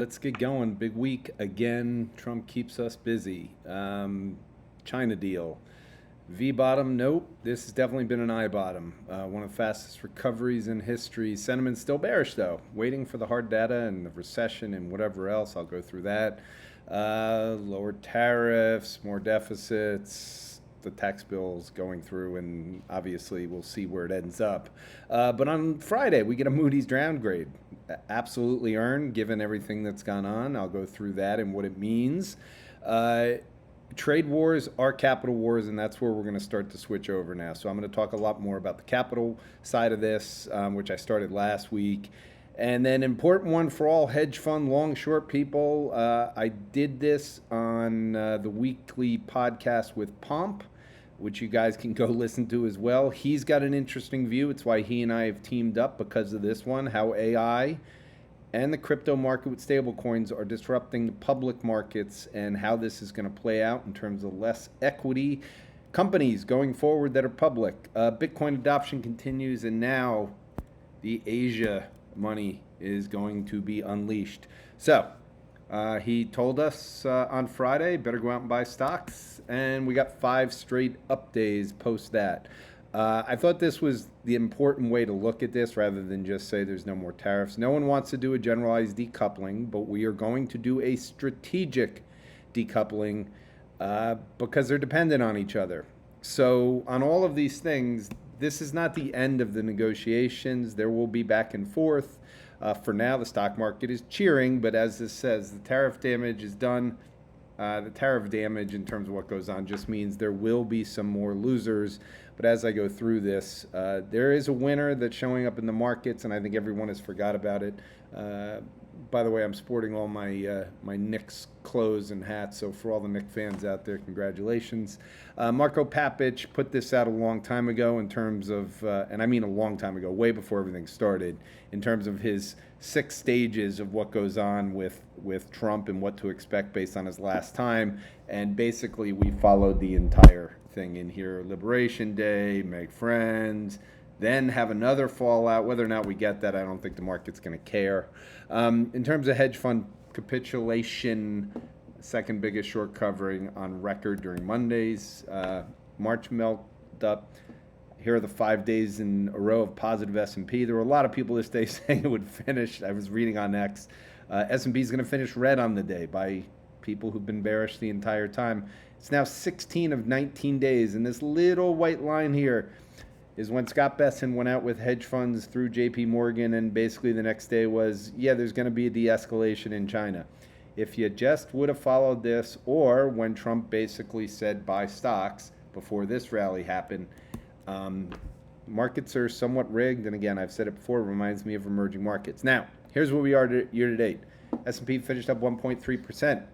Let's get going. Big week again. Trump keeps us busy. China deal. V bottom, nope. This has definitely been an I bottom. One of the fastest recoveries in history. Sentiment's still bearish though. Waiting for the hard data and the recession and whatever else. I'll go through that. Lower tariffs, more deficits, the tax bills going through, and obviously we'll see where it ends up. But on Friday, we get a Moody's downgrade. Absolutely earned, given everything that's gone on. I'll go through that and what it means. Trade wars are capital wars, and that's where we're going to start to switch over now. So I'm going to talk a lot more about the capital side of this, which I started last week. And then important one for all hedge fund long short people. I did this on the weekly podcast with Pomp, which you guys can go listen to as well. He's got an interesting view. It's why he and I have teamed up because of this one, how AI and the crypto market with stablecoins are disrupting the public markets and how this is going to play out in terms of less equity companies going forward that are public. Bitcoin adoption continues, and now the Asia money is going to be unleashed. So he told us on Friday, better go out and buy stocks, and we got 5 straight up days post that. I thought this was the important way to look at this rather than just say there's no more tariffs. No one wants to do a generalized decoupling, but we are going to do a strategic decoupling because they're dependent on each other. So on all of these things, this is not the end of the negotiations. There will be back and forth. For now, the stock market is cheering, but as this says, the tariff damage is done. The tariff damage in terms of what goes on just means there will be some more losers. But as I go through this, there is a winner that's showing up in the markets, and I think everyone has forgot about it. By the way, I'm sporting all my my Knicks clothes and hats, so for all the Knicks fans out there, congratulations. Marco Papic put this out a long time ago in terms of, and I mean a long time ago, way before everything started, in terms of his 6 stages of what goes on with Trump and what to expect based on his last time. And basically, we followed the entire thing in here. Liberation Day, make friends, then have another fallout. Whether or not we get that, I don't think the market's going to care. In terms of hedge fund capitulation, second biggest short covering on record during Mondays. March melt up. Here are the 5 days in a row of positive S&P. There were a lot of people this day saying it would finish. I was reading on X. S&P is going to finish red on the day by people who've been bearish the entire time. It's now 16 of 19 days, and this little white line here is when Scott Bessent went out with hedge funds through JP Morgan, and basically the next day was, yeah, there's going to be a de-escalation in China. If you just would have followed this, or when Trump basically said buy stocks before this rally happened, markets are somewhat rigged, and again, I've said it before, it reminds me of emerging markets. Now, here's where we are year to date. S&P finished up 1.3%.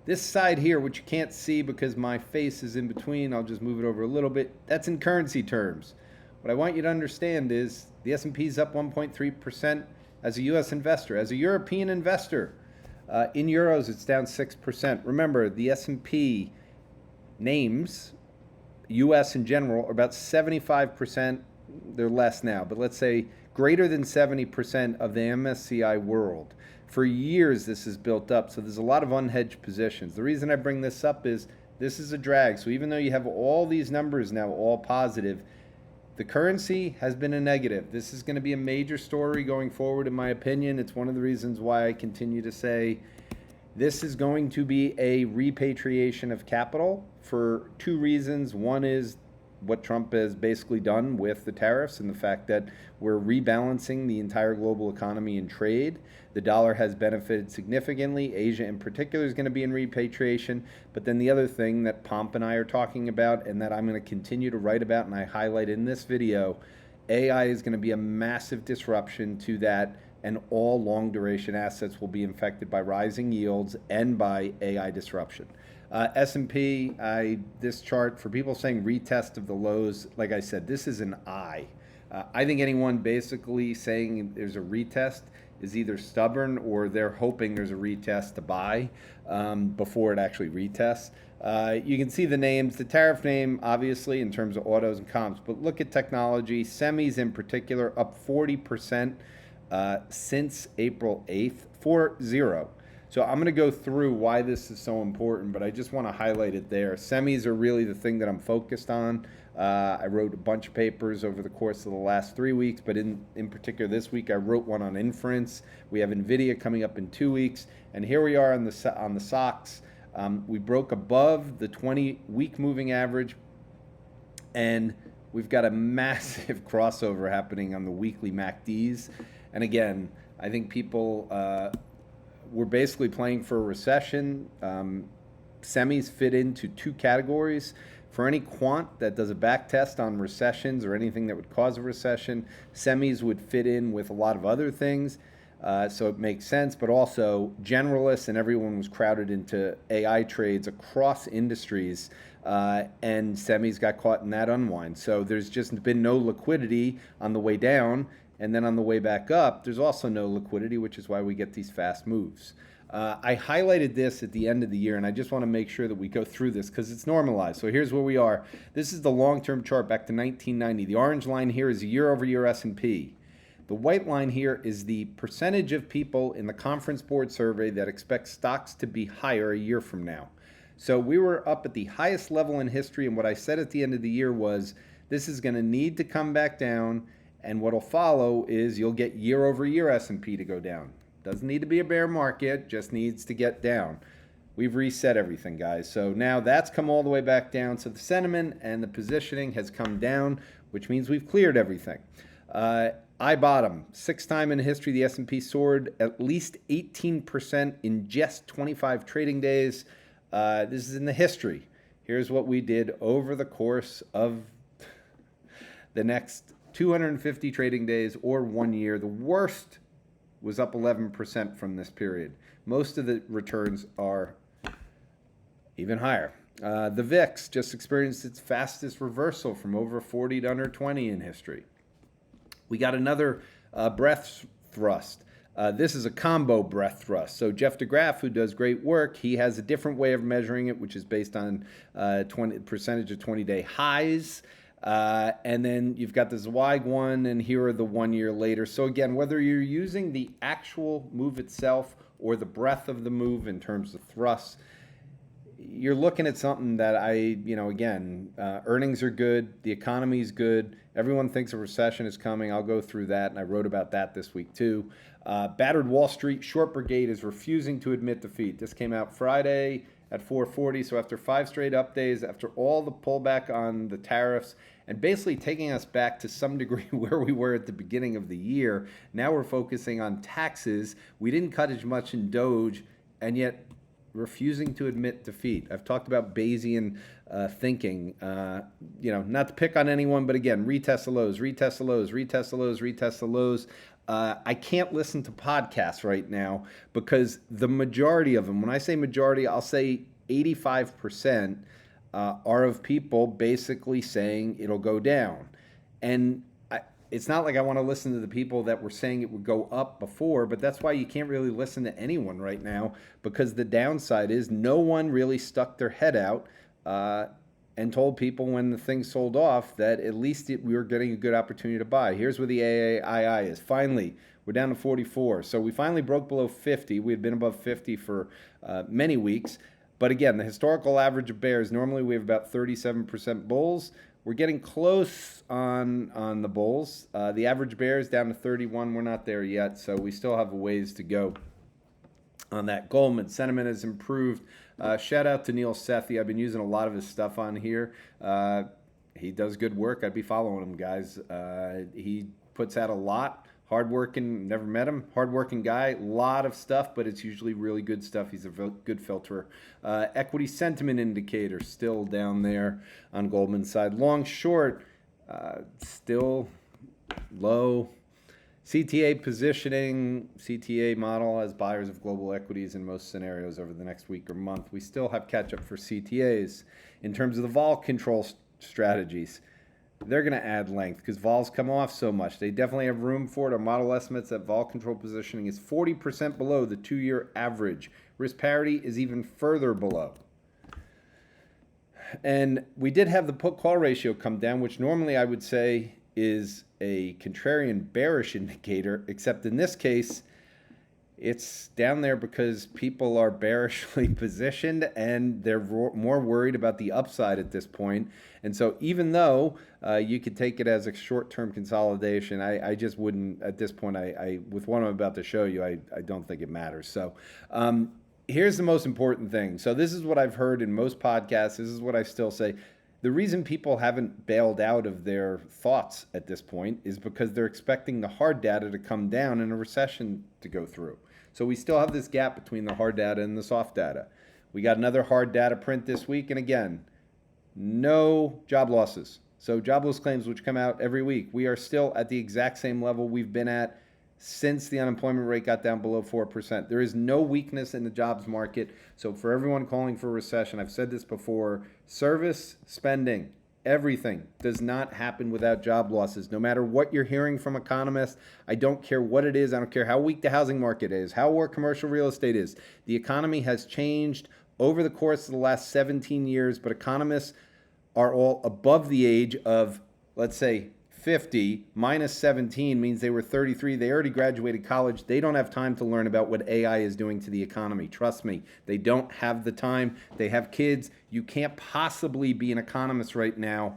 This side here, which you can't see because my face is in between, I'll just move it over a little bit. That's in currency terms. What I want you to understand is the S&P is up 1.3% as a U.S. investor. As a European investor, in euros, it's down 6%. Remember, the S&P names, U.S. in general, are about 75%. They're less now, but let's say greater than 70% of the MSCI world. For years, this is built up, so there's a lot of unhedged positions. The reason I bring this up is this is a drag. So even though you have all these numbers now all positive, the currency has been a negative. This is going to be a major story going forward, in my opinion. It's one of the reasons why I continue to say this is going to be a repatriation of capital for 2 reasons. One is what Trump has basically done with the tariffs and the fact that we're rebalancing the entire global economy and trade. The dollar has benefited significantly. Asia in particular is going to be in repatriation. But then the other thing that Pomp and I are talking about, and that I'm going to continue to write about and I highlight in this video, AI is going to be a massive disruption to that, and all long duration assets will be infected by rising yields and by AI disruption. S&P, this chart, for people saying retest of the lows, like I said, this is an I. I think anyone basically saying there's a retest is either stubborn or they're hoping there's a retest to buy before it actually retests. You can see the names, the tariff name, obviously, in terms of autos and comps, but look at technology, semis in particular, up 40% since April 8th, 40. So I'm going to go through why this is so important, but I just want to highlight it there. Semis are really the thing that I'm focused on. I wrote a bunch of papers over the course of the last 3 weeks, but in particular this week I wrote one on inference. We have NVIDIA coming up in 2 weeks, and here we are on the SOX. We broke above the 20-week moving average, and we've got a massive crossover happening on the weekly MACDs. And again, I think people... we're basically playing for a recession. Semis fit into 2 categories. For any quant that does a back test on recessions or anything that would cause a recession, semis would fit in with a lot of other things. So it makes sense, but also generalists and everyone was crowded into AI trades across industries, and semis got caught in that unwind. So there's just been no liquidity on the way down. And then on the way back up, there's also no liquidity, which is why we get these fast moves. I highlighted this at the end of the year, and I just want to make sure that we go through this because it's normalized. So here's where we are. This is the long-term chart back to 1990. The orange line here is year-over-year S&P. The white line here is the percentage of people in the Conference Board survey that expect stocks to be higher a year from now. So we were up at the highest level in history, and what I said at the end of the year was this is going to need to come back down. And what'll follow is you'll get year-over-year S&P to go down. Doesn't need to be a bear market, just needs to get down. We've reset everything, guys. So now that's come all the way back down. So the sentiment and the positioning has come down, which means we've cleared everything. I bottom. 6th time in history, the S&P soared at least 18% in just 25 trading days. This is in the history. Here's what we did over the course of the next 250 trading days or 1 year. The worst was up 11% from this period. Most of the returns are even higher. The VIX just experienced its fastest reversal from over 40 to under 20 in history. We got another breadth thrust. This is a combo breadth thrust. So Jeff DeGraff, who does great work, he has a different way of measuring it, which is based on percentage of 20-day highs. And then you've got the Zweig one, and here are the 1 year later. So again, whether you're using the actual move itself or the breadth of the move in terms of thrust, you're looking at something that earnings are good, the economy is good, everyone thinks a recession is coming. I'll go through that, and I wrote about that this week too. Battered Wall Street short brigade is refusing to admit defeat. This came out Friday at 4:40, so after 5 straight up days, after all the pullback on the tariffs, and basically taking us back to some degree where we were at the beginning of the year, now we're focusing on taxes. We didn't cut as much in Doge, and yet refusing to admit defeat. I've talked about Bayesian thinking, not to pick on anyone, but again, retest the lows, retest the lows, retest the lows, retest the lows. I can't listen to podcasts right now because the majority of them, when I say majority, I'll say 85% are of people basically saying it'll go down. And it's not like I want to listen to the people that were saying it would go up before, but that's why you can't really listen to anyone right now, because the downside is no one really stuck their head out and told people when the thing sold off that at least we were getting a good opportunity to buy. Here's where the AAII is. Finally, we're down to 44. So we finally broke below 50. We had been above 50 for many weeks. But again, the historical average of bears, normally we have about 37% bulls. We're getting close on the bulls. The average bear is down to 31. We're not there yet, so we still have a ways to go on that. Goldman sentiment has improved. Shout out to Neil Sethi. I've been using a lot of his stuff on here. He does good work. I'd be following him, guys. He puts out a lot. Hardworking, never met him. Hardworking guy, a lot of stuff, but it's usually really good stuff. He's a good filterer. Equity sentiment indicator still down there on Goldman's side. Long short, still low. CTA positioning, CTA model as buyers of global equities in most scenarios over the next week or month. We still have catch up for CTAs. In terms of the vol control strategies, they're going to add length because vols come off so much. They definitely have room for it. Our model estimates that vol control positioning is 40% below the 2-year average. Risk parity is even further below. And we did have the put-call ratio come down, which normally I would say is a contrarian bearish indicator, except in this case, It's down there because people are bearishly positioned and they're more worried about the upside at this point. And so, even though you could take it as a short-term consolidation, I just wouldn't at this point. With what I'm about to show you, I don't think it matters. So, here's the most important thing. So, this is what I've heard in most podcasts. This is what I still say. The reason people haven't bailed out of their thoughts at this point is because they're expecting the hard data to come down and a recession to go through. So we still have this gap between the hard data and the soft data. We got another hard data print this week, and again, no job losses. So jobless claims, which come out every week, we are still at the exact same level we've been at since the unemployment rate got down below 4%. There is no weakness in the jobs market. So for everyone calling for a recession, I've said this before, service, spending, everything does not happen without job losses. No matter what you're hearing from economists, I don't care what it is. I don't care how weak the housing market is, how poor commercial real estate is. The economy has changed over the course of the last 17 years, but economists are all above the age of, let's say, 50 minus 17 means they were 33. They already graduated college. They don't have time to learn about what AI is doing to the economy. Trust me, they don't have the time. They have kids. You can't possibly be an economist right now.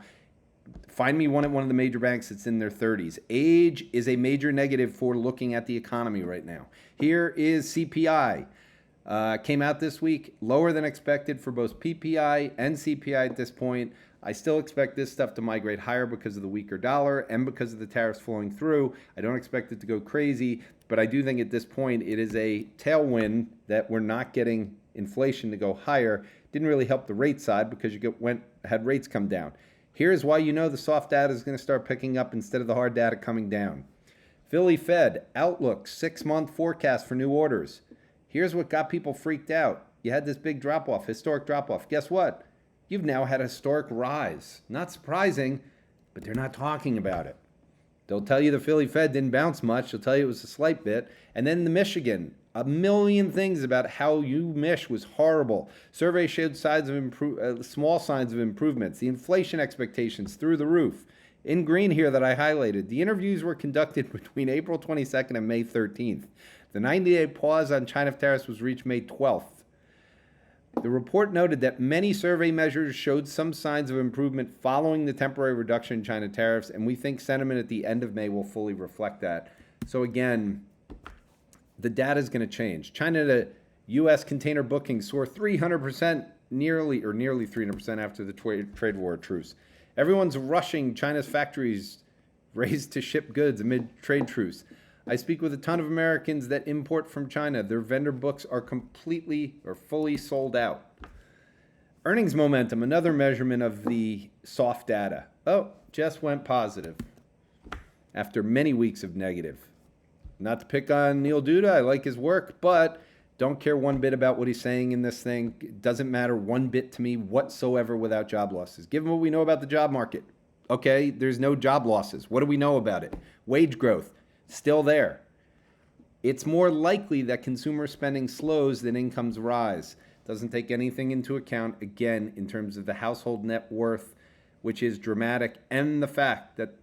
Find me one at one of the major banks that's in their 30s. Age is a major negative for looking at the economy right now. Here is CPI. Came out this week, lower than expected for both PPI and CPI at this point. I still expect this stuff to migrate higher because of the weaker dollar and because of the tariffs flowing through. I don't expect it to go crazy, but I do think at this point it is a tailwind that we're not getting inflation to go higher. Didn't really help the rate side because you had rates come down. Here's why you know the soft data is going to start picking up instead of the hard data coming down. Philly Fed, outlook, 6-month forecast for new orders. Here's what got people freaked out. You had this big drop-off, historic drop-off. Guess what? You've now had a historic rise. Not surprising, but they're not talking about it. They'll tell you the Philly Fed didn't bounce much. They'll tell you it was a slight bit. And then the Michigan, a million things about how Mich was horrible. Survey showed small signs of improvements. The inflation expectations through the roof. In green here that I highlighted, the interviews were conducted between April 22nd and May 13th. The 90-day pause on China tariffs was reached May 12th. The report noted that many survey measures showed some signs of improvement following the temporary reduction in China tariffs, and we think sentiment at the end of May will fully reflect that. So again, the data is going to change. China to U.S. container bookings soared 300%, nearly 300% after the trade war truce. Everyone's rushing China's factories raised to ship goods amid trade truce. I speak with a ton of Americans that import from China. Their vendor books are completely or fully sold out. Earnings momentum, another measurement of the soft data. Oh, just went positive after many weeks of negative. Not to pick on Neil Duda, I like his work, but don't care one bit about what he's saying in this thing. It doesn't matter one bit to me whatsoever without job losses. Given what we know about the job market, okay, there's no job losses. What do we know about it? Wage growth. Still there. It's more likely that consumer spending slows than incomes rise. Doesn't take anything into account, again, in terms of the household net worth, which is dramatic, and the fact that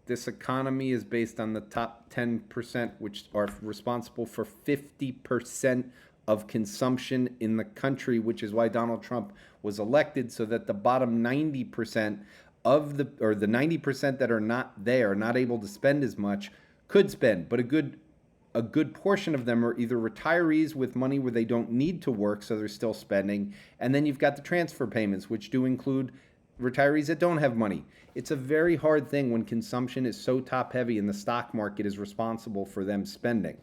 this economy is based on the top 10%, which are responsible for 50% of consumption in the country, which is why Donald Trump was elected, so that the bottom 90% of the 90% that are not there, not able to spend as much, could spend, but a good portion of them are either retirees with money where they don't need to work, so they're still spending, and then you've got the transfer payments, which do include retirees that don't have money. It's a very hard thing when consumption is so top heavy and the stock market is responsible for them spending.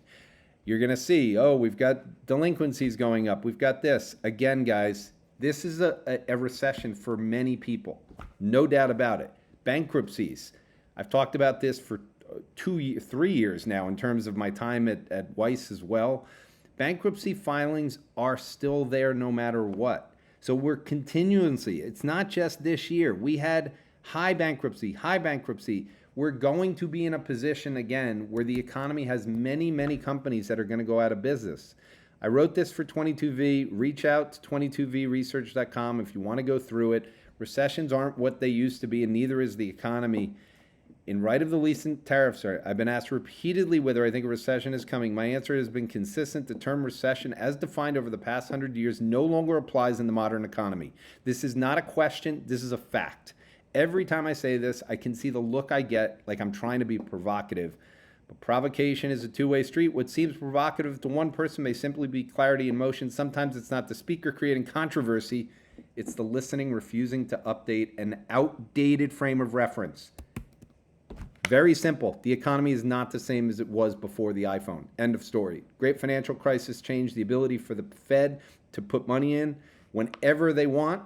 You're going to see, we've got delinquencies going up. We've got this. Again, guys, this is a recession for many people. No doubt about it. Bankruptcies. I've talked about this for 3 years now in terms of my time at Weiss as well. Bankruptcy filings are still there no matter what. So we're continuously, it's not just this year. We had high bankruptcy. We're going to be in a position again where the economy has many, many companies that are going to go out of business. I wrote this for 22V. Reach out to 22vresearch.com if you want to go through it. Recessions aren't what they used to be, and neither is the economy. In light of the recent tariffs, I've been asked repeatedly whether I think a recession is coming. My answer has been consistent. The term recession, as defined over the past 100 years, no longer applies in the modern economy. This is not a question. This is a fact. Every time I say this, I can see the look I get like I'm trying to be provocative. But provocation is a two-way street. What seems provocative to one person may simply be clarity in motion. Sometimes it's not the speaker creating controversy. It's the listening refusing to update an outdated frame of reference. Very simple. The economy is not the same as it was before the iPhone. End of story. Great financial crisis changed the ability for the Fed to put money in whenever they want.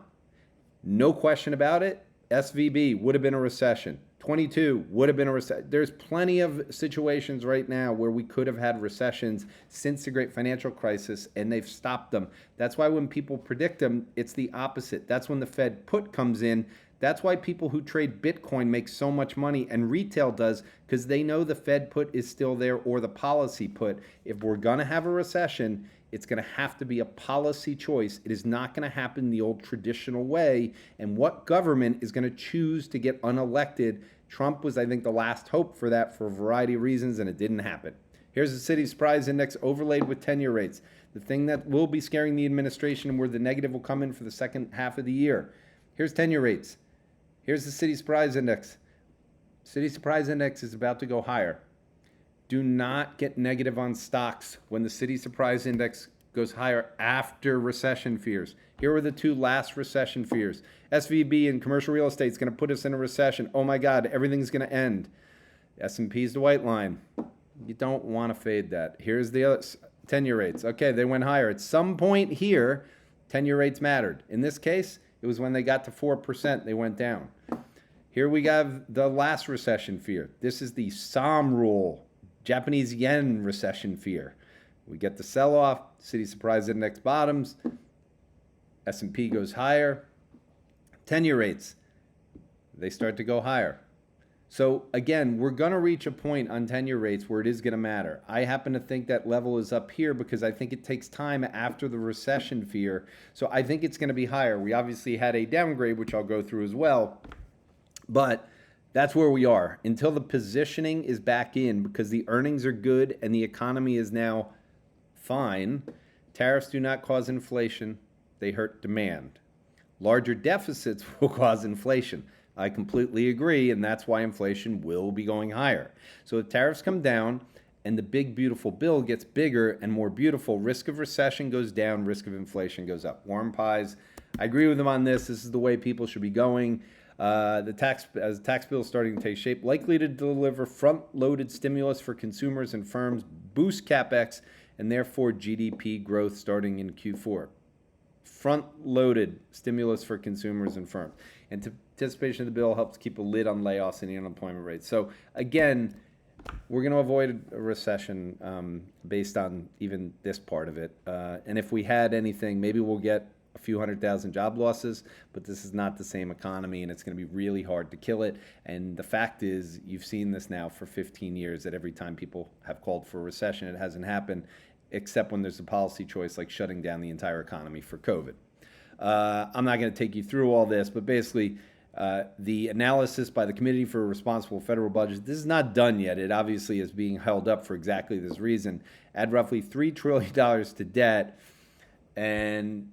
No question about it. SVB would have been a recession. 22 would have been a recession. There's plenty of situations right now where we could have had recessions since the great financial crisis, and they've stopped them. That's why when people predict them, it's the opposite. That's when the Fed put comes in. That's why people who trade Bitcoin make so much money, and retail does, because they know the Fed put is still there, or the policy put. If we're going to have a recession, it's going to have to be a policy choice. It is not going to happen the old traditional way. And what government is going to choose to get unelected? Trump was, I think, the last hope for that for a variety of reasons, and it didn't happen. Here's the City Surprise Index overlaid with 10-year rates. The thing that will be scaring the administration and where the negative will come in for the second half of the year. Here's 10-year rates. Here's the City Surprise Index. City Surprise Index is about to go higher. Do not get negative on stocks when the City Surprise Index goes higher after recession fears. Here were the two last recession fears. SVB and commercial real estate is going to put us in a recession. Oh my God, everything's going to end. S&P is the white line. You don't want to fade that. Here's the other 10-year rates. Okay, they went higher. At some point here, 10-year rates mattered. In this case, it was when they got to 4%, they went down. Here we have the last recession fear. This is the SOM rule, Japanese yen recession fear. We get the sell-off, City Surprise Index bottoms, S&P goes higher. 10-year rates, they start to go higher. So again, we're going to reach a point on 10-year rates where it is going to matter. I happen to think that level is up here because I think it takes time after the recession fear. So I think it's going to be higher. We obviously had a downgrade, which I'll go through as well. But that's where we are until the positioning is back in because the earnings are good and the economy is now fine. Tariffs do not cause inflation. They hurt demand. Larger deficits will cause inflation. I completely agree, and that's why inflation will be going higher. So if tariffs come down and the big, beautiful bill gets bigger and more beautiful, risk of recession goes down, risk of inflation goes up. Warm pies, I agree with them on this. This is the way people should be going. As the tax bill is starting to take shape, likely to deliver front-loaded stimulus for consumers and firms, boost Capex, and therefore GDP growth starting in Q4. Front-loaded stimulus for consumers and firms. Anticipation of the bill helps keep a lid on layoffs and the unemployment rate. So again, we're going to avoid a recession based on even this part of it. And if we had anything, maybe we'll get a few 100,000 job losses, but this is not the same economy, and it's going to be really hard to kill it. And the fact is, you've seen this now for 15 years, that every time people have called for a recession, it hasn't happened, except when there's a policy choice like shutting down the entire economy for COVID. I'm not going to take you through all this, but basically, the analysis by the Committee for a Responsible Federal Budget, this is not done yet. It obviously is being held up for exactly this reason. Add roughly $3 trillion to debt and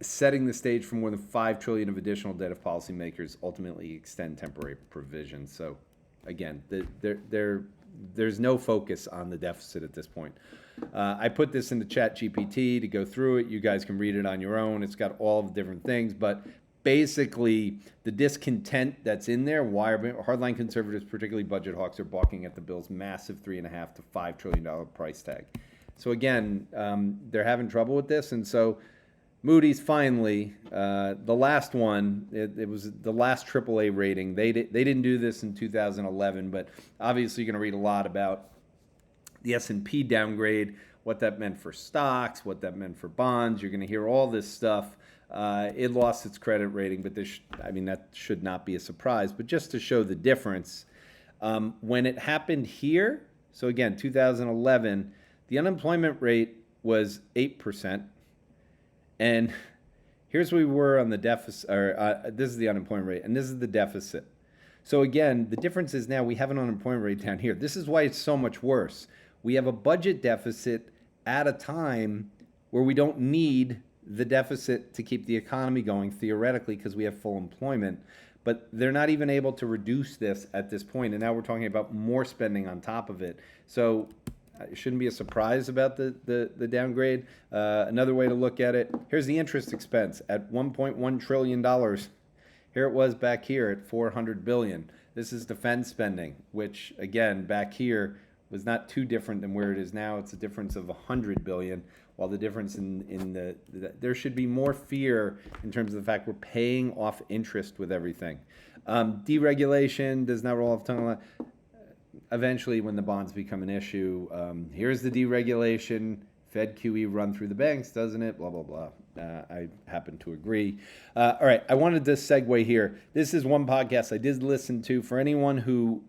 setting the stage for more than $5 trillion of additional debt if policymakers ultimately extend temporary provisions. So again, there's no focus on the deficit at this point. I put this into ChatGPT to go through it. You guys can read it on your own. It's got all the different things, but basically the discontent that's in there, why hardline conservatives, particularly budget hawks, are balking at the bill's massive $3.5 to $5 trillion price tag. So again, they're having trouble with this, and so Moody's finally, the last one, it was the last AAA rating. They didn't do this in 2011, but obviously you're going to read a lot about the S&P downgrade, what that meant for stocks, what that meant for bonds. You're going to hear all this stuff. It lost its credit rating, but that should not be a surprise. But just to show the difference, when it happened here, so again, 2011, the unemployment rate was 8%. And here's where we were on the deficit, this is the unemployment rate, and this is the deficit. So again, the difference is now we have an unemployment rate down here. This is why it's so much worse. We have a budget deficit at a time where we don't need the deficit to keep the economy going theoretically because we have full employment. But they're not even able to reduce this at this point, and now we're talking about more spending on top of it. So it shouldn't be a surprise about the downgrade. Another way to look at it, here's the interest expense at $1.1 trillion. Here it was back here at 400 billion. This is defense spending, which again, back here was not too different than where it is now. It's a difference of 100 billion, while the difference in there should be more fear in terms of the fact we're paying off interest with everything. Deregulation does not roll off the tongue. Eventually, when the bonds become an issue, here's the deregulation. Fed QE run through the banks, doesn't it? Blah, blah, blah. I happen to agree. All right, I wanted to segue here. This is one podcast I did listen to. For anyone who,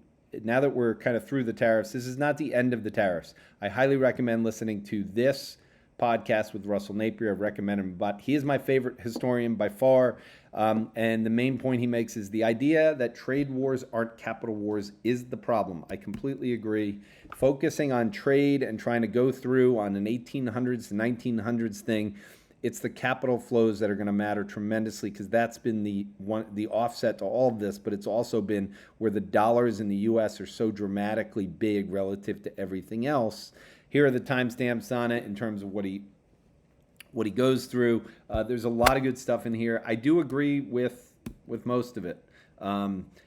now that we're kind of through the tariffs, this is not the end of the tariffs. I highly recommend listening to this podcast with Russell Napier. I've recommended him, but he is my favorite historian by far. And the main point he makes is the idea that trade wars aren't capital wars is the problem. I completely agree. Focusing on trade and trying to go through on an 1800s to 1900s thing, it's the capital flows that are going to matter tremendously, because that's been the offset to all of this, but it's also been where the dollars in the U.S. are so dramatically big relative to everything else. Here are the timestamps on it in terms of what he goes through. There's a lot of good stuff in here. I do agree with most of it.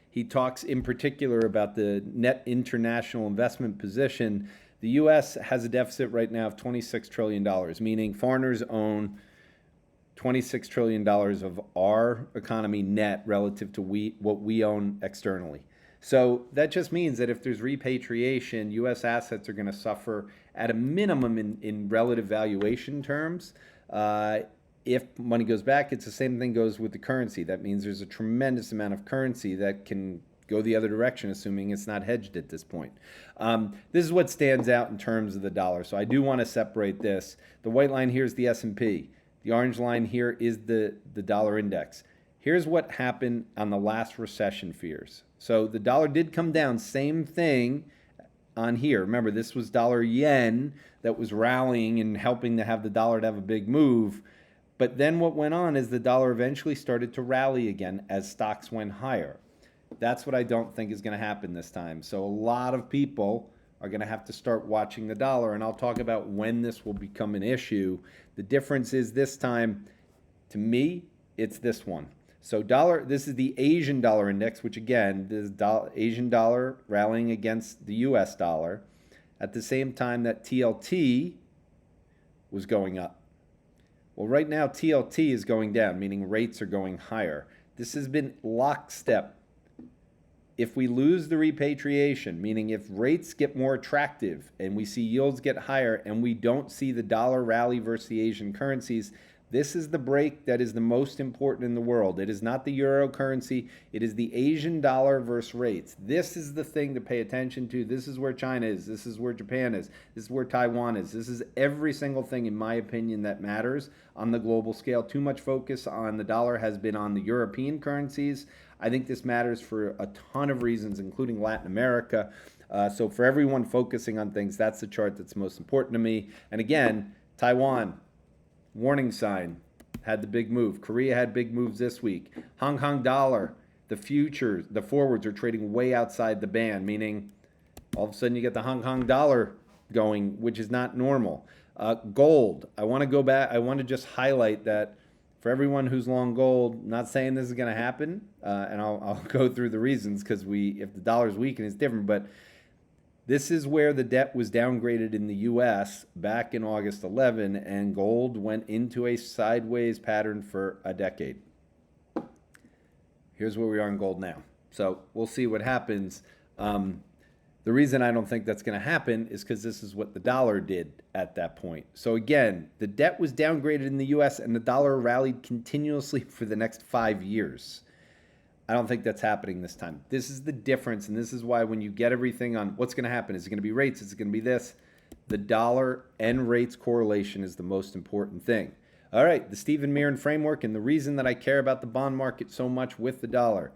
He talks in particular about the net international investment position. The U.S. has a deficit right now of $26 trillion, meaning foreigners own $26 trillion of our economy net relative to what we own externally. So that just means that if there's repatriation, U.S. assets are going to suffer at a minimum in relative valuation terms. If money goes back, it's the same thing goes with the currency. That means there's a tremendous amount of currency that can go the other direction, assuming it's not hedged at this point. This is what stands out in terms of the dollar. So I do want to separate this. The white line here is the S&P. The orange line here is the dollar index. Here's what happened on the last recession fears. So the dollar did come down, same thing on here. Remember, this was dollar yen that was rallying and helping to have the dollar to have a big move. But then what went on is the dollar eventually started to rally again as stocks went higher. That's what I don't think is going to happen this time. So a lot of people are going to have to start watching the dollar, and I'll talk about when this will become an issue. The difference is this time, to me, it's this one. So this is the Asian dollar index, which again, this Asian dollar rallying against the US dollar at the same time that TLT was going up. Well, right now TLT is going down, meaning rates are going higher. This has been lockstep. If we lose the repatriation, meaning if rates get more attractive and we see yields get higher and we don't see the dollar rally versus the Asian currencies, this is the break that is the most important in the world. It is not the euro currency. It is the Asian dollar versus rates. This is the thing to pay attention to. This is where China is. This is where Japan is. This is where Taiwan is. This is every single thing, in my opinion, that matters on the global scale. Too much focus on the dollar has been on the European currencies. I think this matters for a ton of reasons, including Latin America. So for everyone focusing on things, that's the chart that's most important to me. And again, Taiwan, warning sign, had the big move. Korea had big moves this week. Hong Kong dollar, the futures, the forwards are trading way outside the band, meaning all of a sudden you get the Hong Kong dollar going, which is not normal. Gold, I want to go back. I want to just highlight that for everyone who's long gold, not saying this is going to happen, and I'll go through the reasons, because if the dollar's weakened, it's different, but this is where the debt was downgraded in the U.S. back in August 11, and gold went into a sideways pattern for a decade. Here's where we are in gold now. So we'll see what happens. The reason I don't think that's going to happen is because this is what the dollar did at that point. So again, the debt was downgraded in the U.S. and the dollar rallied continuously for the next 5 years. I don't think that's happening this time. This is the difference, and this is why when you get everything on what's going to happen, is it going to be rates, is it going to be this? The dollar and rates correlation is the most important thing. All right, the Stephen Mirren framework, and the reason that I care about the bond market so much with the dollar.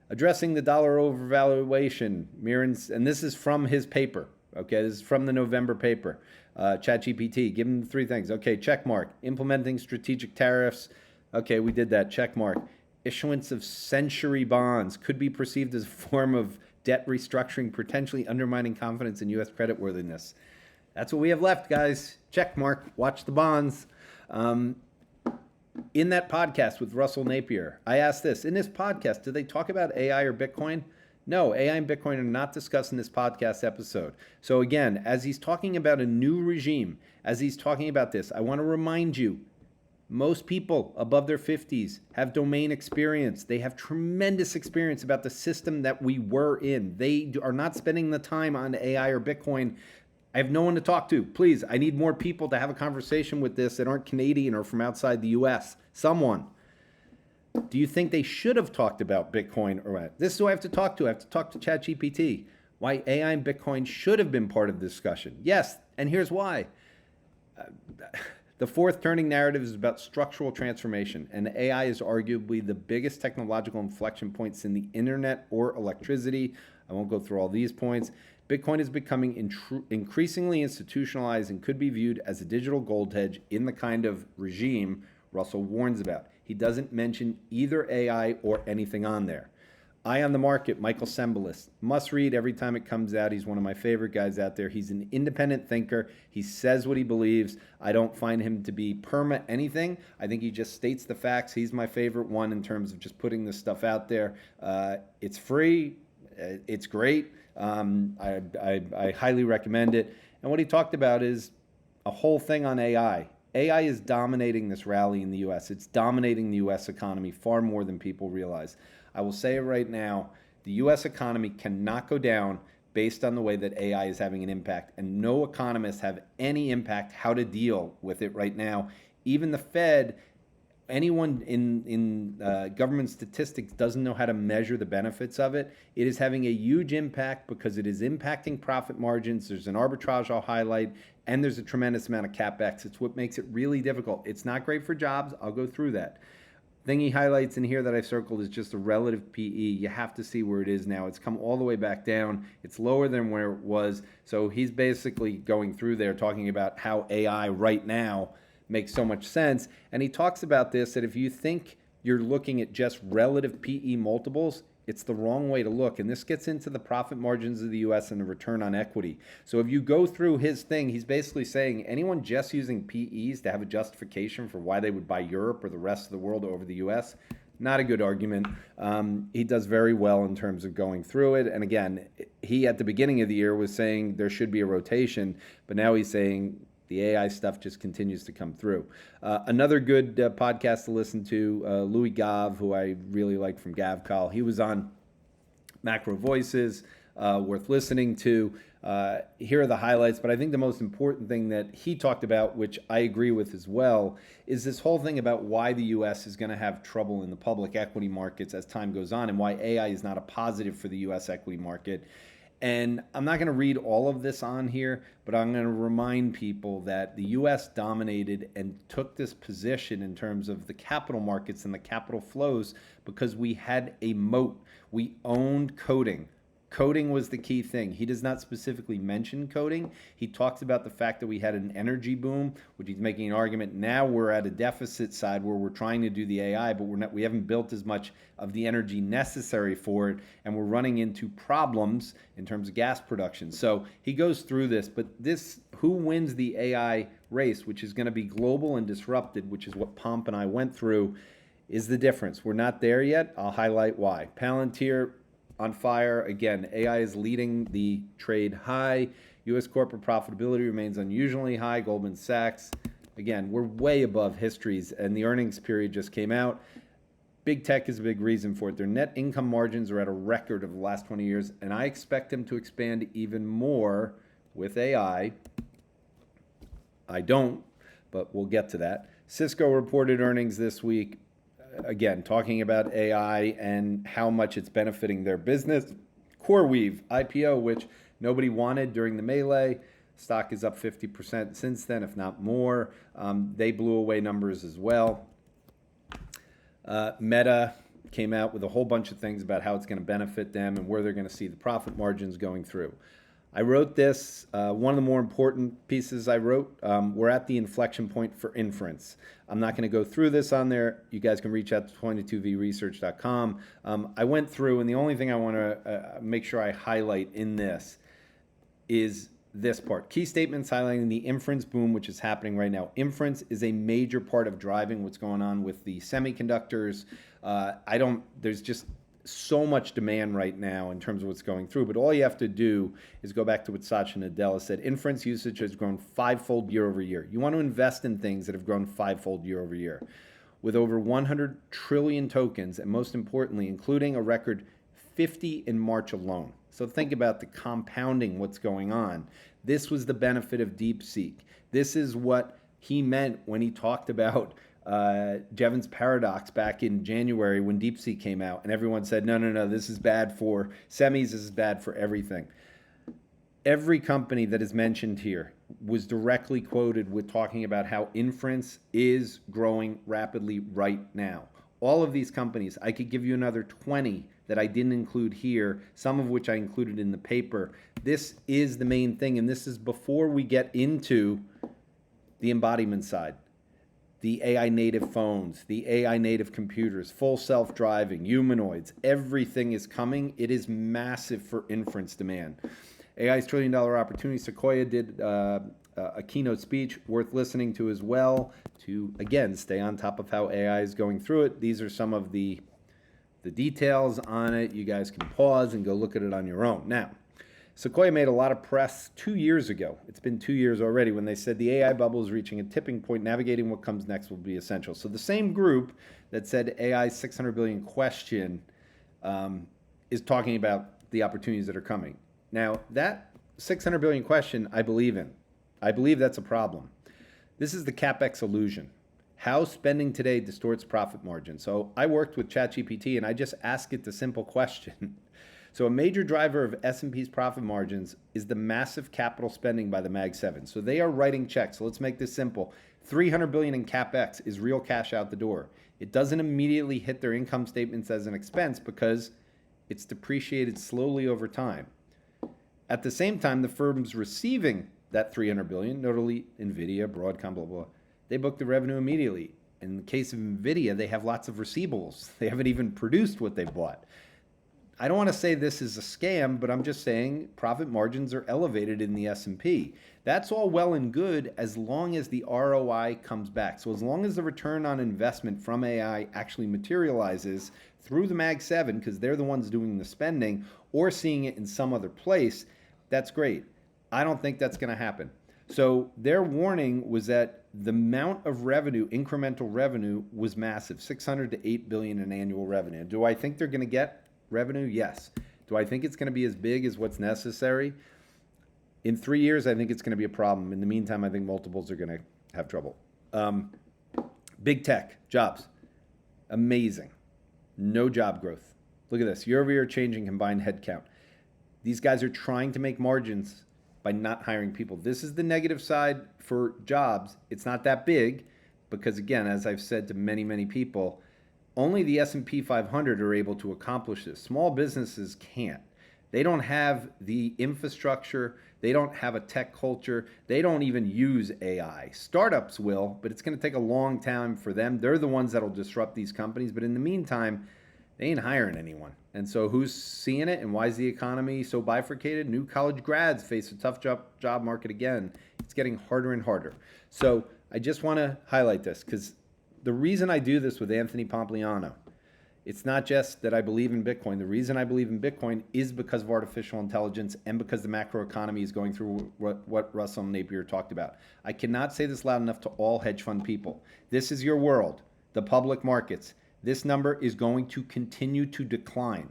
Addressing the dollar overvaluation, Mirren's, and this is from his paper. Okay, this is from the November paper. ChatGPT, give him 3 things. Okay, check mark. Implementing strategic tariffs. Okay, we did that. Check mark. Issuance of century bonds could be perceived as a form of debt restructuring, potentially undermining confidence in U.S. creditworthiness. That's what we have left, guys. Check mark. Watch the bonds. In that podcast with Russell Napier, I asked this. In this podcast, did they talk about AI or Bitcoin? No, AI and Bitcoin are not discussed in this podcast episode. So again, as he's talking about a new regime, as he's talking about this, I want to remind you, most people above their 50s have domain experience. They have tremendous experience about the system that we were in. They are not spending the time on AI or Bitcoin. I have no one to talk to. Please, I need more people to have a conversation with this that aren't Canadian or from outside the US. Someone. Do you think they should have talked about Bitcoin or what? This is who I have to talk to. I have to talk to ChatGPT. Why AI and Bitcoin should have been part of the discussion. Yes, and here's why. The fourth turning narrative is about structural transformation, and AI is arguably the biggest technological inflection points in the internet or electricity. I won't go through all these points. Bitcoin is becoming increasingly institutionalized and could be viewed as a digital gold hedge in the kind of regime Russell warns about. He doesn't mention either AI or anything on there. Eye on the Market, Michael Sembelis. Must read every time it comes out. He's one of my favorite guys out there. He's an independent thinker. He says what he believes. I don't find him to be perma anything. I think he just states the facts. He's my favorite one in terms of just putting this stuff out there. It's free. It's great. I highly recommend it. And what he talked about is a whole thing on AI. AI is dominating this rally in the U.S. It's dominating the U.S. economy far more than people realize. I will say it right now, the U.S. economy cannot go down based on the way that AI is having an impact, and no economists have any impact how to deal with it right now. Even the Fed, anyone in government statistics doesn't know how to measure the benefits of it. It is having a huge impact because it is impacting profit margins. There's an arbitrage I'll highlight, and there's a tremendous amount of Capex. It's what makes it really difficult. It's not great for jobs. I'll go through that. Thing he highlights in here that I've circled is just the relative PE. You have to see where it is now. It's come all the way back down. It's lower than where it was. So he's basically going through there talking about how AI right now makes so much sense. And he talks about this, that if you think you're looking at just relative PE multiples, it's the wrong way to look. And this gets into the profit margins of the U.S. and the return on equity. So if you go through his thing, he's basically saying anyone just using PEs to have a justification for why they would buy Europe or the rest of the world over the U.S., not a good argument. He does very well in terms of going through it. And again, he at the beginning of the year was saying there should be a rotation, but now he's saying the AI stuff just continues to come through. Another good podcast to listen to, Louis Gav, who I really like from GavCall. He was on Macro Voices, worth listening to. Here are the highlights, but I think the most important thing that he talked about, which I agree with as well, is this whole thing about why the U.S. is going to have trouble in the public equity markets as time goes on and why AI is not a positive for the U.S. equity market. And I'm not going to read all of this on here, but I'm going to remind people that the U.S. dominated and took this position in terms of the capital markets and the capital flows because we had a moat. We owned coding. Coding was the key thing. He does not specifically mention coding. He talks about the fact that we had an energy boom, which he's making an argument. Now we're at a deficit side where we're trying to do the AI, but we haven't built as much of the energy necessary for it, and we're running into problems in terms of gas production. So he goes through this, but who wins the AI race, which is going to be global and disrupted, which is what Pomp and I went through, is the difference. We're not there yet. I'll highlight why. Palantir on fire. Again, AI is leading the trade high. U.S. corporate profitability remains unusually high. Goldman Sachs, again, we're way above histories, and the earnings period just came out. Big tech is a big reason for it. Their net income margins are at a record of the last 20 years, and I expect them to expand even more with AI. I don't, but we'll get to that. Cisco reported earnings this week. Again, talking about AI and how much it's benefiting their business. CoreWeave, IPO, which nobody wanted during the melee. Stock is up 50% since then, if not more. They blew away numbers as well. Meta, came out with a whole bunch of things about how it's going to benefit them and where they're going to see the profit margins going through. I wrote this, one of the more important pieces I wrote, we're at the inflection point for inference. I'm not going to go through this on there. You guys can reach out to 22vresearch.com. I went through, and the only thing I want to make sure I highlight in this is this part. Key statements highlighting the inference boom, which is happening right now. Inference is a major part of driving what's going on with the semiconductors. There's just so much demand right now in terms of what's going through, but all you have to do is go back to what Satya Nadella said. Inference usage has grown fivefold year over year. You want to invest in things that have grown fivefold year over year. With over 100 trillion tokens, and most importantly, including a record 50 in March alone. So think about the compounding what's going on. This was the benefit of DeepSeek. This is what he meant when he talked about Jevons paradox back in January when DeepSeek came out, and everyone said, no, this is bad for semis, this is bad for everything. Every company that is mentioned here was directly quoted with talking about how inference is growing rapidly right now. All of these companies, I could give you another 20 that I didn't include here, some of which I included in the paper. This is the main thing, and this is before we get into the embodiment side. The AI native phones, the AI native computers, full self-driving, humanoids, everything is coming. It is massive for inference demand. AI's $1 trillion opportunity. Sequoia did a keynote speech worth listening to as well to, again, stay on top of how AI is going through it. These are some of the details on it. You guys can pause and go look at it on your own. Now, Sequoia made a lot of press 2 years ago. It's been 2 years already when they said the AI bubble is reaching a tipping point. Navigating what comes next will be essential. So the same group that said AI's 600 billion question is talking about the opportunities that are coming. Now, that 600 billion question, I believe in. I believe that's a problem. This is the Capex illusion. How spending today distorts profit margin. So I worked with ChatGPT and I just asked it the simple question. So a major driver of S&P's profit margins is the massive capital spending by the Mag 7. So they are writing checks. So let's make this simple. $300 billion in Capex is real cash out the door. It doesn't immediately hit their income statements as an expense because it's depreciated slowly over time. At the same time, the firms receiving that $300 billion, notably NVIDIA, Broadcom, blah, blah, they book the revenue immediately. In the case of NVIDIA, they have lots of receivables. They haven't even produced what they bought. I don't want to say this is a scam, but I'm just saying profit margins are elevated in the S&P. That's all well and good as long as the ROI comes back. So as long as the return on investment from AI actually materializes through the Mag 7, because they're the ones doing the spending, or seeing it in some other place, that's great. I don't think that's going to happen. So their warning was that the amount of revenue, incremental revenue, was massive, 600 to 8 billion in annual revenue. Do I think they're going to get revenue? Yes. Do I think it's going to be as big as what's necessary? In 3 years, I think it's going to be a problem. In the meantime, I think multiples are going to have trouble. Big tech, jobs, amazing. No job growth. Look at this, year over year change in combined headcount. These guys are trying to make margins by not hiring people. This is the negative side for jobs. It's not that big because, again, as I've said to many, many people, only the S&P 500 are able to accomplish this. Small businesses can't. They don't have the infrastructure. They don't have a tech culture. They don't even use AI. Startups will, but it's going to take a long time for them. They're the ones that will disrupt these companies. But in the meantime, they ain't hiring anyone. And so who's seeing it, and why is the economy so bifurcated? New college grads face a tough job market again. It's getting harder and harder. So I just want to highlight this because the reason I do this with Anthony Pompliano, it's not just that I believe in Bitcoin. The reason I believe in Bitcoin is because of artificial intelligence and because the macroeconomy is going through what Russell Napier talked about. I cannot say this loud enough to all hedge fund people. This is your world, the public markets. This number is going to continue to decline.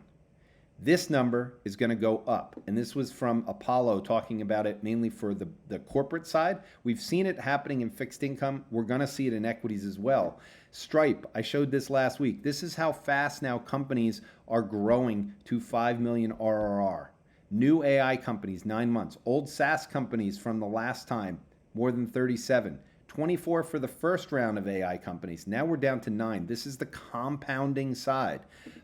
This number is going to go up. And this was from Apollo talking about it mainly for the corporate side. We've seen it happening in fixed income. We're going to see it in equities as well. Stripe, I showed this last week. This is how fast now companies are growing to 5 million RRR. New AI companies, 9 months. Old SaaS companies from the last time, more than 37. 24 for the first round of AI companies. Now we're down to 9. This is the compounding side.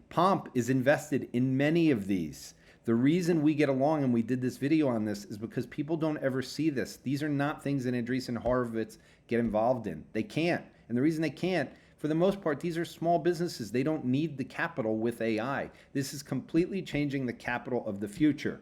Pomp is invested in many of these. The reason we get along, and we did this video on this, is because people don't ever see this. These are not things that Andreessen Horowitz get involved in. They can't. And the reason they can't, for the most part, these are small businesses. They don't need the capital with AI. This is completely changing the capital of the future.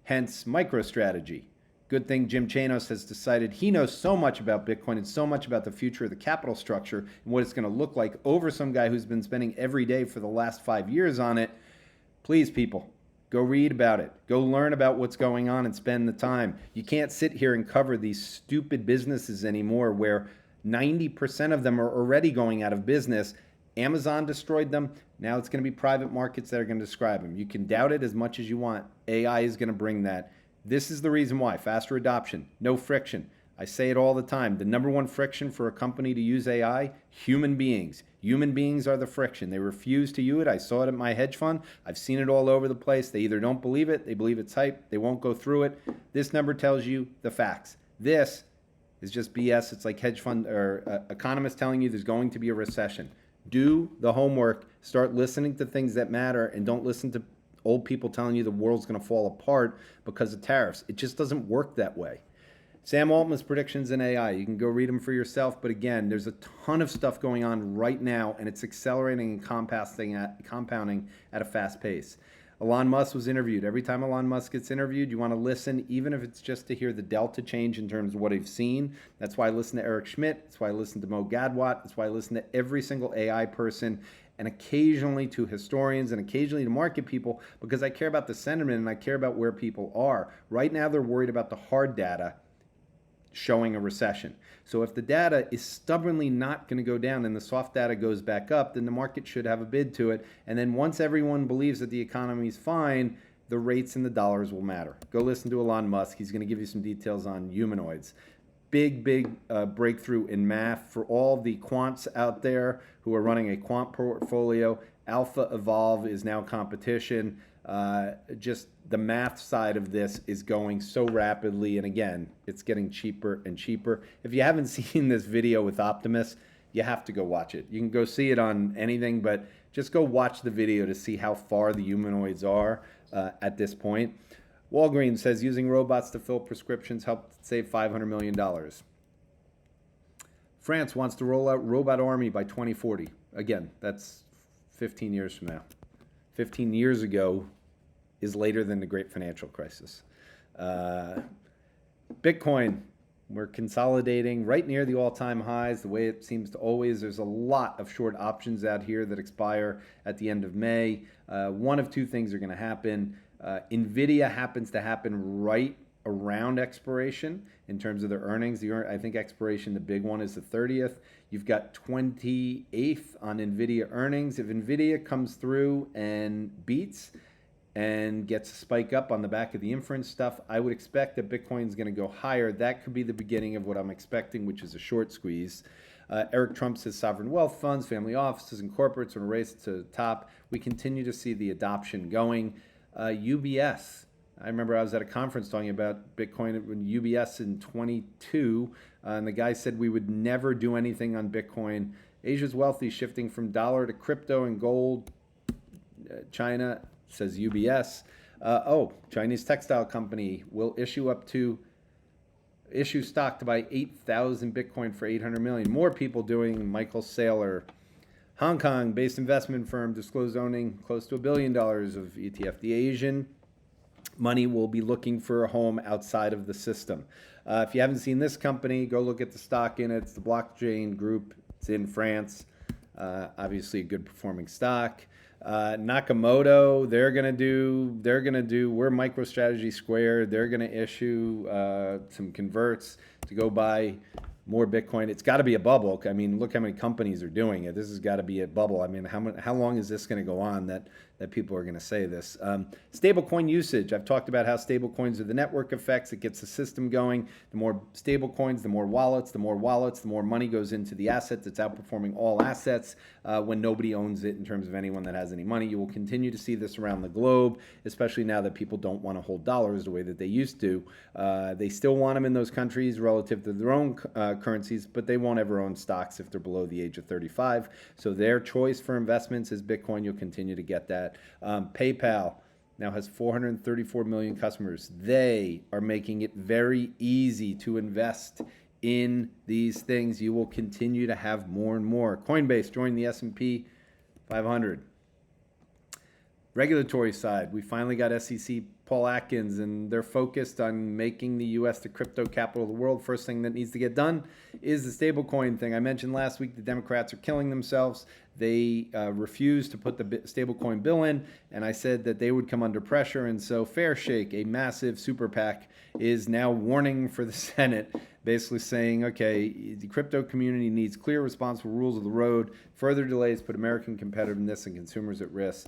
Hence, MicroStrategy. Good thing Jim Chanos has decided he knows so much about Bitcoin and so much about the future of the capital structure and what it's going to look like over some guy who's been spending every day for the last 5 years on it. Please, people, go read about it. Go learn about what's going on and spend the time. You can't sit here and cover these stupid businesses anymore where 90% of them are already going out of business. Amazon destroyed them. Now it's going to be private markets that are going to describe them. You can doubt it as much as you want. AI is going to bring that. This is the reason why. Faster adoption, no friction. I say it all the time. The number one friction for a company to use AI, human beings. Human beings are the friction. They refuse to use it. I saw it at my hedge fund. I've seen it all over the place. They either don't believe it, they believe it's hype, they won't go through it. This number tells you the facts. This is just BS. It's like hedge fund or economists telling you there's going to be a recession. Do the homework. Start listening to things that matter and don't listen to old people telling you the world's going to fall apart because of tariffs. It just doesn't work that way. Sam Altman's predictions in AI, you can go read them for yourself. But again, there's a ton of stuff going on right now, and it's accelerating and compounding at a fast pace. Elon Musk was interviewed. Every time Elon Musk gets interviewed, you want to listen, even if it's just to hear the delta change in terms of what he's seen. That's why I listen to Eric Schmidt. That's why I listen to Mo Gadwat. That's why I listen to every single AI person, and occasionally to historians and occasionally to market people, because I care about the sentiment and I care about where people are. Right now, they're worried about the hard data showing a recession. So if the data is stubbornly not going to go down and the soft data goes back up, then the market should have a bid to it. And then once everyone believes that the economy is fine, the rates and the dollars will matter. Go listen to Elon Musk. He's going to give you some details on humanoids. Big breakthrough in math for all the quants out there who are running a quant portfolio. Alpha Evolve is now competition. Just the math side of this is going so rapidly, and again, it's getting cheaper and cheaper. If you haven't seen this video with Optimus, you have to go watch it. You can go see it on anything, but just go watch the video to see how far the humanoids are at this point. Walgreens says using robots to fill prescriptions helped save $500 million. France wants to roll out robot army by 2040. Again, that's 15 years from now. 15 years ago is later than the great financial crisis. Bitcoin, we're consolidating right near the all-time highs, the way it seems to always. There's a lot of short options out here that expire at the end of May. One of two things are going to happen. NVIDIA happens to happen right around expiration in terms of their earnings. I think expiration, the big one, is the 30th. You've got 28th on NVIDIA earnings. If NVIDIA comes through and beats and gets a spike up on the back of the inference stuff, I would expect that Bitcoin's going to go higher. That could be the beginning of what I'm expecting, which is a short squeeze. Eric Trump says sovereign wealth funds, family offices, and corporates are a race to the top. We continue to see the adoption going. UBS. I remember I was at a conference talking about Bitcoin at UBS in 22, and the guy said we would never do anything on Bitcoin. Asia's wealthy, shifting from dollar to crypto and gold. China, says UBS. Chinese textile company will issue stock to buy 8,000 Bitcoin for 800 million. More people doing. Michael Saylor. Hong Kong-based investment firm disclosed owning close to $1 billion of ETF. The Asian money will be looking for a home outside of the system. If you haven't seen this company, go look at the stock in it. It's the Blockchain Group. It's in France. Obviously a good performing stock. Nakamoto, they're gonna do. We're MicroStrategy Square. They're gonna issue some converts to go buy more Bitcoin. It's got to be a bubble. I mean, look how many companies are doing it. This has got to be a bubble. I mean, how long is this going to go on that people are going to say this? Stablecoin usage. I've talked about how stablecoins are the network effects. It gets the system going. The more stablecoins, the more wallets. The more wallets, the more money goes into the asset that's outperforming all assets when nobody owns it in terms of anyone that has any money. You will continue to see this around the globe, especially now that people don't want to hold dollars the way that they used to. They still want them in those countries relative to their own currencies, but they won't ever own stocks if they're below the age of 35. So their choice for investments is Bitcoin. You'll continue to get that. PayPal now has 434 million customers. They are making it very easy to invest in these things. You will continue to have more and more. Coinbase joined the S&P 500. Regulatory side, we finally got SEC Paul Atkins, and they're focused on making the U.S. the crypto capital of the world. First thing that needs to get done is the stablecoin thing. I mentioned last week the Democrats are killing themselves. They refused to put the stablecoin bill in, and I said that they would come under pressure. And so Fair Shake, a massive super PAC, is now warning for the Senate, basically saying, okay, the crypto community needs clear, responsible rules of the road. Further delays put American competitiveness and consumers at risk.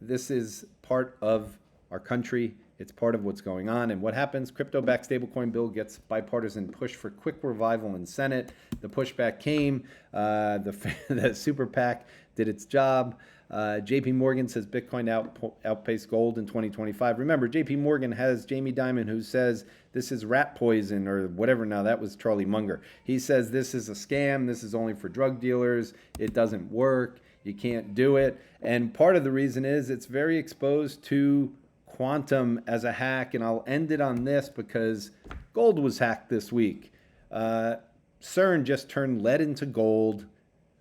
This is part of our country. It's part of what's going on. And what happens? Crypto-backed stablecoin bill gets bipartisan push for quick revival in Senate. The pushback came. The super PAC did its job. JP Morgan says Bitcoin outpaced gold in 2025. Remember, JP Morgan has Jamie Dimon, who says this is rat poison or whatever. Now, that was Charlie Munger. He says this is a scam. This is only for drug dealers. It doesn't work. You can't do it. And part of the reason is it's very exposed to quantum as a hack. And I'll end it on this because gold was hacked this week. CERN just turned lead into gold and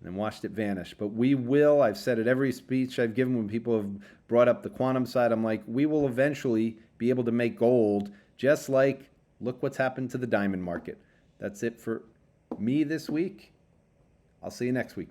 then watched it vanish. But we will, I've said at every speech I've given when people have brought up the quantum side, I'm like, we will eventually be able to make gold, just like, look what's happened to the diamond market. That's it for me this week. I'll see you next week.